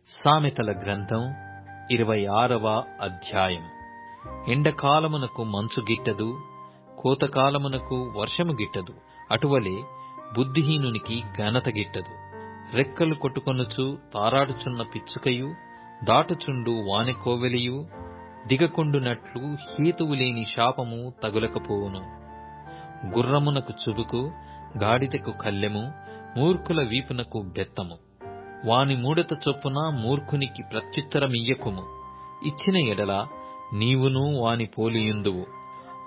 సామెతల గ్రంథం 26వ అధ్యాయం. ఎండకాలమునకు మంచు గిట్టదు, కోతకాలమునకు వర్షము గిట్టదు. అటువలే బుద్ధిహీనునికి ఘనత గిట్టదు. రెక్కలు కొట్టుకొనుచు తారాడుచున్న పిచ్చుకయు, దాటుచుండు వానెకోవెలియు దిగకుండునట్లు హేతువు లేని శాపము తగులకపోవును. గుర్రమునకు చుబుకు, గాడిదకు కళ్ళెము, మూర్ఖుల వీపునకు బెత్తము. వాని మూడత చొప్పున మూర్ఖునికి ప్రత్యుత్తరమియ్యకుము. ఇచ్చిన ఎడల నీవును వాని పోలియుందువు.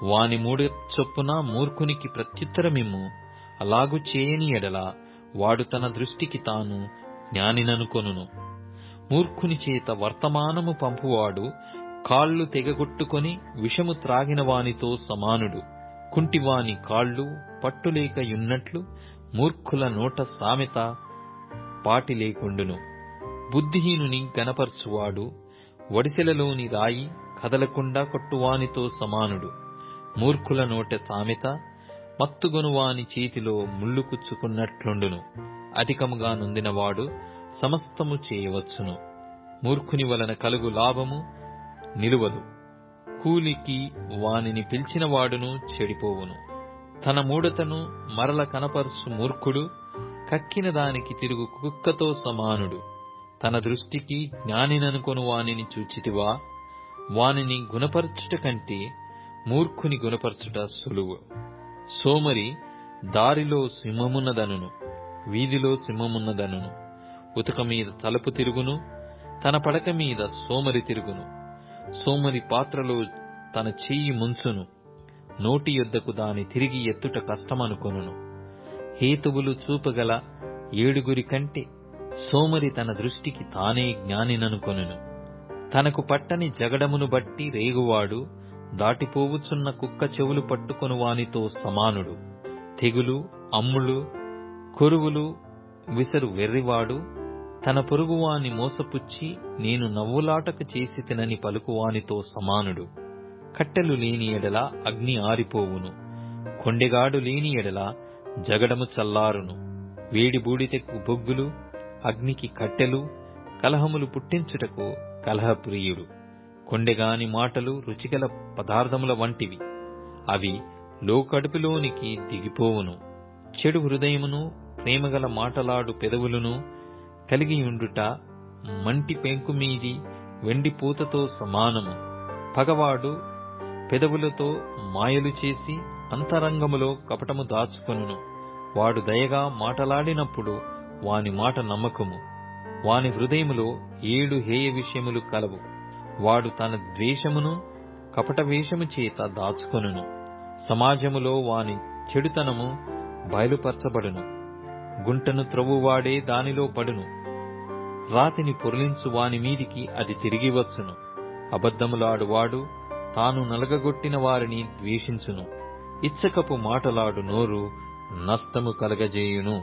వాని మూడత చొప్పున మూర్ఖునికి ప్రత్యుత్తరమిమ్ము. అలాగు చేయని ఎడల వాడు తన దృష్టికి తాను జ్ఞానిననుకొనును. మూర్ఖుని చేత వర్తమానము పంపువాడు కాళ్ళు తెగగొట్టుకొని విషము త్రాగిన వానితో సమానుడు. కుంటివాని కాళ్ళు పట్టులేకయున్నట్లు మూర్ఖుల నోట సామెత పాటి లేకుండును. బుద్ధిహీనుని గనపరచువాడు వడిసెలలోని రాయి కదలకుండా కొట్టువానితో సమానుడు. మూర్ఖుల నోట సామెత మత్తుగొనువాని చేతిలో ముళ్ళు కుచ్చుకున్నట్లుండును. అధికముగా నొందినవాడు సమస్తము చేయవచ్చును. మూర్ఖుని వలన కలుగు లాభము నిలువదు. కూలికి వానిని పిలిచినవాడును చెడిపోవును. తన మూఢతను మరల కనపరుచు మూర్ఖుడు కక్కిన దానికి తిరుగు కుక్కతో సమానుడు. తన దృష్టికి జ్ఞానిననుకొను వానిని చూచితివా? వానిని గుణపరచుట కంటే మూర్ఖుని గుణపరచుట సులువు. సోమరి దారిలో సింహమున్నదనును, వీధిలో సింహమున్నదనును. ఉతక మీద తలుపు తిరుగును, తన పడక మీద సోమరి తిరుగును. సోమరి పాత్రలో తన చెయ్యి ముంచును, నోటి యొద్దకు దాని తిరిగి ఎత్తుట కష్టమనుకొనును. హేతువులు చూపగల 7 కంటే సోమరి తన దృష్టికి తానే జ్ఞానిననుకొనును. తనకు పట్టని జగడమును బట్టి రేగువాడు దాటిపోవుచున్న కుక్క చెవులు పట్టుకొను వానితో సమానుడు. తెగులు, అమ్ములు, కొరువులు విసరు వెర్రివాడు తన పొరుగువాని మోసపుచ్చి నేను నవ్వులాటకు చేసి తినని పలుకువానితో సమానుడు. కట్టెలు లేని ఎడల అగ్ని ఆరిపోవును, కొండెగాడు లేని ఎడల జగడము చల్లారును. వేడి బూడిదకు బొగ్గులు, అగ్నికి కట్టెలు, కలహములు పుట్టించుటకు కలహప్రియుడు. కొండెగాని మాటలు రుచిగల పదార్థముల వంటివి, అవి లోకడుపులోనికి దిగిపోవును. చెడు హృదయమును ప్రేమగల మాటలాడు పెదవులను కలిగియుండుట మంటి పెంకుమీది వెండిపూతతో సమానము. పగవాడు పెదవులతో మాయలు చేసి అంతరంగములో కపటము దాచుకొనును. వాడు దయగా మాటలాడినప్పుడు వాని మాట నమ్మకము. వాని హృదయములో 7 హేయ విషయములు కలవు. వాడు తన ద్వేషమును కపట వేషము చేత దాచుకొనును. సమాజములో వాని చెడుతనము బయలుపరచబడును. గుంటను త్రవ్వువాడే దానిలో పడును. రాతిని పొర్లించు వాని మీదికి అది తిరిగి వచ్చును. అబద్ధములాడువాడు తాను నలగగొట్టిన వారిని ద్వేషించును. ఇచ్చకపు మాటలాడు నోరు నష్టము కలగజేయును.